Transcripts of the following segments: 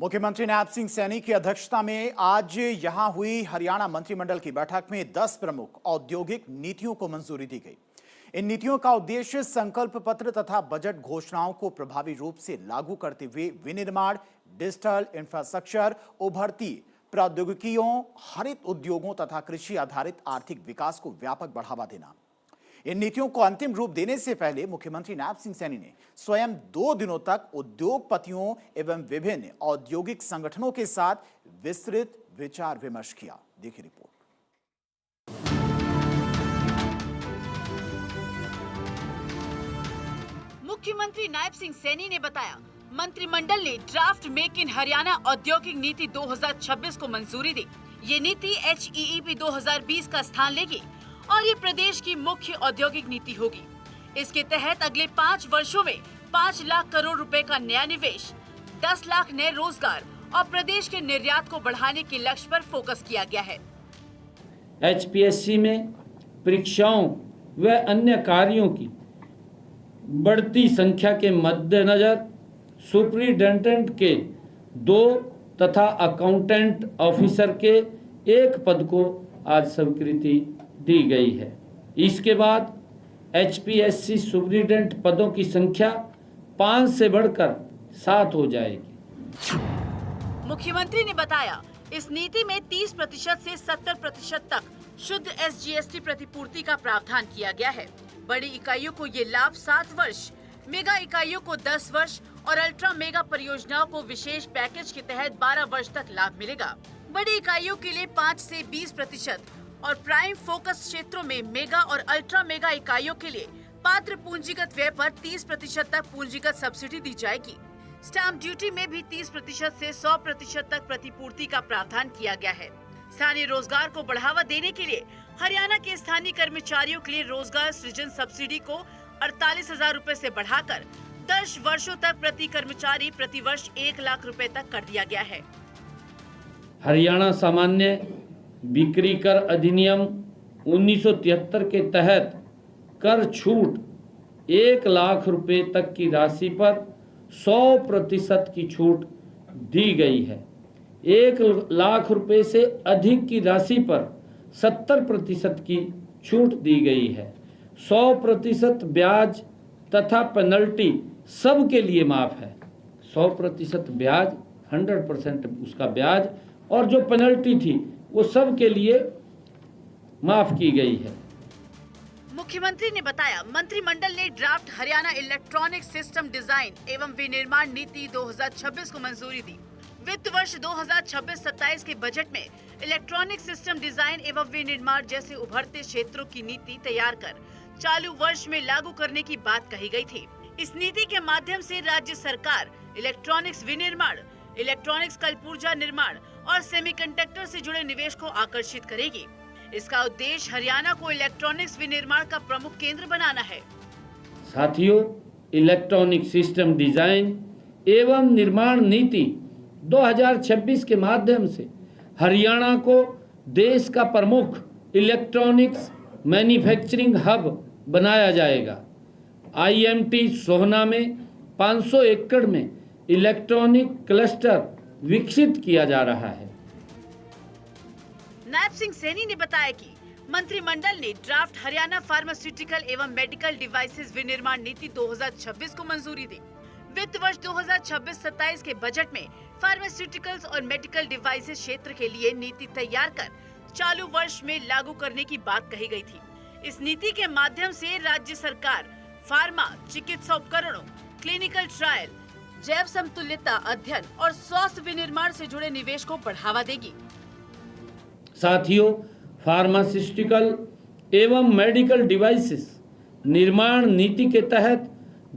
मुख्यमंत्री नायब सिंह सैनी की अध्यक्षता में आज यहां हुई हरियाणा मंत्रिमंडल की बैठक में 10 प्रमुख औद्योगिक नीतियों को मंजूरी दी गई। इन नीतियों का उद्देश्य संकल्प पत्र तथा बजट घोषणाओं को प्रभावी रूप से लागू करते हुए विनिर्माण, डिजिटल इंफ्रास्ट्रक्चर, उभरती प्रौद्योगिकियों, हरित उद्योगों तथा कृषि आधारित आर्थिक विकास को व्यापक बढ़ावा देना। इन नीतियों को अंतिम रूप देने से पहले मुख्यमंत्री नायब सिंह सैनी ने स्वयं 2 दिनों तक उद्योगपतियों एवं विभिन्न औद्योगिक संगठनों के साथ विस्तृत विचार विमर्श किया। देखिए रिपोर्ट। मुख्यमंत्री नायब सिंह सैनी ने बताया, मंत्रिमंडल ने ड्राफ्ट मेक इन हरियाणा औद्योगिक नीति 2026 को मंजूरी दी। ये नीति HEEP 2020 का स्थान लेगी और ये प्रदेश की मुख्य औद्योगिक नीति होगी। इसके तहत अगले 5 वर्षों में 5 लाख करोड़ रुपए का नया निवेश, 10 लाख नए रोजगार और प्रदेश के निर्यात को बढ़ाने के लक्ष्य पर फोकस किया गया है। HPSC में परीक्षाओं व अन्य कार्यों की बढ़ती संख्या के मद्देनजर सुपरिटेंडेंट के 2 तथा अकाउंटेंट ऑफिसर के 1 पद को आज स्वीकृति दी गई है। इसके बाद HPSC सुपरिटेंडेंट पदों की संख्या 5 से बढ़कर 7 हो जाएगी। मुख्यमंत्री ने बताया, इस नीति में 30% से 70% तक शुद्ध SGST प्रतिपूर्ति का प्रावधान किया गया है। बड़ी इकाइयों को ये लाभ 7 वर्ष, मेगा इकाइयों को 10 वर्ष और अल्ट्रा मेगा परियोजनाओं को विशेष पैकेज के तहत 12 वर्ष तक लाभ मिलेगा। बड़ी इकाइयों के लिए 5 से 20% और प्राइम फोकस क्षेत्रों में मेगा और अल्ट्रा मेगा इकाइयों के लिए पात्र पूंजीगत व्यय पर 30% तक पूंजीगत सब्सिडी दी जाएगी। स्टाम्प ड्यूटी में भी 30% से 100% तक प्रतिपूर्ति का प्रावधान किया गया है। स्थानीय रोजगार को बढ़ावा देने के लिए हरियाणा के स्थानीय कर्मचारियों के लिए रोजगार सृजन सब्सिडी को 48,000 रुपए से बढ़ाकर 10 वर्षों तक प्रति कर्मचारी प्रति वर्ष 1 लाख रुपए तक कर दिया गया है। हरियाणा सामान्य बिक्री कर अधिनियम 1973 के तहत कर छूट 1 लाख रुपए तक की राशि पर 100% की छूट दी गई है। 1 लाख रुपए से अधिक की राशि पर 70% की छूट दी गई है। 100% ब्याज तथा पेनल्टी सब के लिए माफ है। 100% ब्याज, 100% उसका ब्याज और जो पेनल्टी थी वो सब के लिए माफ की गई है। मुख्यमंत्री ने बताया, मंत्रिमंडल ने draft Haryana electronic system design एवं विनिर्माण नीति 2026 को मंजूरी दी। वित्त वर्ष 2026-27 के बजट में इलेक्ट्रॉनिक सिस्टम डिजाइन एवं विनिर्माण जैसे उभरते क्षेत्रों की नीति तैयार कर चालू वर्ष में लागू करने की बात कही गई थी। इस नीति के माध्यम से राज्य सरकार इलेक्ट्रॉनिक्स विनिर्माण, इलेक्ट्रॉनिक्स कलपुर्जा निर्माण और सेमीकंडक्टर से जुड़े निवेश को आकर्षित करेगी। इसका उद्देश्य हरियाणा को इलेक्ट्रॉनिक्स विनिर्माण का प्रमुख केंद्र बनाना है। साथियों, इलेक्ट्रॉनिक सिस्टम डिजाइन एवं निर्माण नीति 2026 के माध्यम से हरियाणा को देश का प्रमुख इलेक्ट्रॉनिक्स मैन्युफैक्चरिंग हब बनाया जाएगा। IMT सोहना में 500 एकड़ में इलेक्ट्रॉनिक क्लस्टर विकसित किया जा रहा है। नायब सिंह सैनी ने बताया कि मंत्रिमंडल ने ड्राफ्ट हरियाणा फार्मास्यूटिकल एवं मेडिकल डिवाइसेस विनिर्माण नीति 2026 को मंजूरी दी। वित्त वर्ष 2026-27 के बजट में फार्मास्यूटिकल्स और मेडिकल डिवाइसेस क्षेत्र के लिए नीति तैयार कर चालू वर्ष में लागू करने की बात कही गई थी। इस नीति के माध्यम से राज्य सरकार फार्मा, चिकित्सा उपकरणों, क्लिनिकल ट्रायल, जैव समतुल्यता अध्ययन और स्वास्थ्य विनिर्माण से जुड़े निवेश को बढ़ावा देगी। साथियों, फार्मास्यूटिकल एवं मेडिकल डिवाइसेस निर्माण नीति के तहत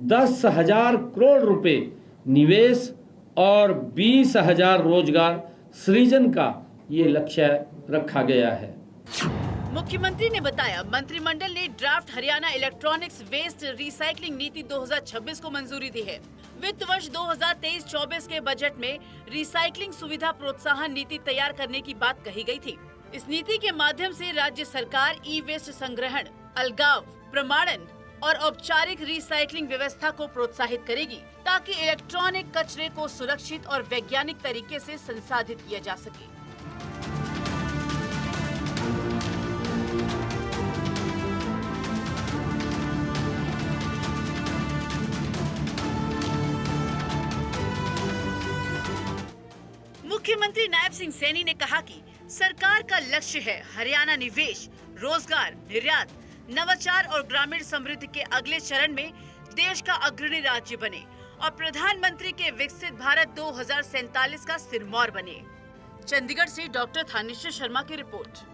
10,000 करोड़ रुपए निवेश और 20,000 रोजगार सृजन का ये लक्ष्य रखा गया है। मुख्यमंत्री ने बताया, मंत्रिमंडल ने draft Haryana electronics waste recycling नीति 2026 को मंजूरी दी है। वित्त वर्ष 2023-24 के बजट में रिसाइकलिंग सुविधा प्रोत्साहन नीति तैयार करने की बात कही गई थी। इस नीति के माध्यम से राज्य सरकार ई वेस्ट संग्रहण, अलगाव, प्रमाणन और औपचारिक रिसाइकलिंग व्यवस्था को प्रोत्साहित करेगी ताकि इलेक्ट्रॉनिक कचरे को सुरक्षित और वैज्ञानिक तरीके से संसाधित किया जा सके। मुख्यमंत्री नायब सिंह सैनी ने कहा कि सरकार का लक्ष्य है हरियाणा निवेश, रोजगार, निर्यात, नवाचार और ग्रामीण समृद्धि के अगले चरण में देश का अग्रणी राज्य बने और प्रधानमंत्री के विकसित भारत 2047 का सिरमौर बने। चंडीगढ़ से डॉक्टर थानेश्वर शर्मा की रिपोर्ट।